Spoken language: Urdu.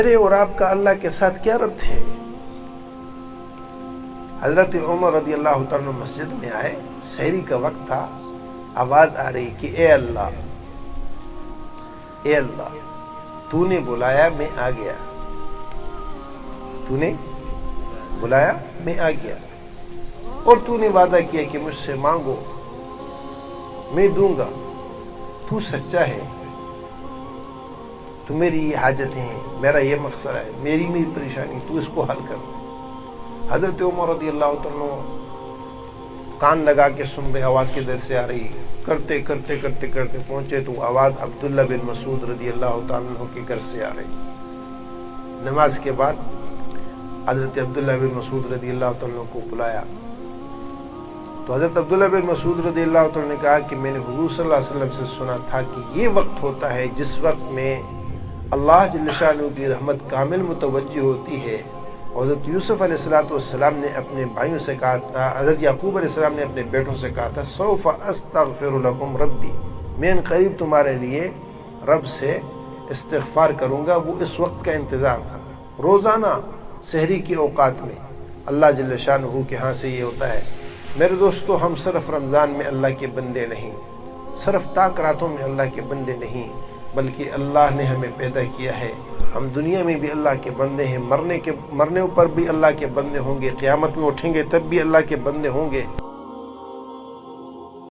میرے اور آپ کا اللہ کے ساتھ کیا ربط ہے؟ حضرت عمر رضی اللہ تعالیٰ مسجد میں آئے، سحری کا وقت تھا، آواز آ رہی کہ اے اللہ تو نے بلایا میں آ گیا، تو نے بلایا میں آ گیا، اور تو نے وعدہ کیا کہ مجھ سے مانگو میں دوں گا، تو سچا ہے، تو میری یہ حاجتیں ہیں، میرا یہ مقصد ہے، میری پریشانی تو اس کو حل کر۔ حضرت عمر رضی اللہ تعالیٰ کان لگا کے سن رہے، آواز کدھر سے آ رہی، کرتے پہنچے تو آواز عبداللہ بن مسعود رضی اللہ تعالیٰ کے گھر سے آ رہی۔ نماز کے بعد حضرت عبداللہ بن مسعود رضی اللہ تعالیٰ کو بلایا تو حضرت عبداللہ بن مسعود رضی اللہ تعالیٰ نے کہا کہ میں نے حضور صلی اللہ علیہ وسلم سے سنا تھا کہ یہ وقت ہوتا ہے جس وقت میں اللہ جل شانہ کی رحمت کامل متوجہ ہوتی ہے۔ حضرت یوسف علیہ السلام نے اپنے بھائیوں سے کہا تھا، حضرت یعقوب علیہ السلام نے اپنے بیٹوں سے کہا تھا سوف استغفر لکم ربی، میں ان قریب تمہارے لیے رب سے استغفار کروں گا۔ وہ اس وقت کا انتظار تھا۔ روزانہ سحری کے اوقات میں اللہ جل شانہ کے ہاں سے یہ ہوتا ہے۔ میرے دوستو، ہم صرف رمضان میں اللہ کے بندے نہیں، صرف تاک راتوں میں اللہ کے بندے نہیں، بلکہ اللہ نے ہمیں پیدا کیا ہے، ہم دنیا میں بھی اللہ کے بندے ہیں، مرنے پر بھی اللہ کے بندے ہوں گے، قیامت میں اٹھیں گے تب بھی اللہ کے بندے ہوں گے۔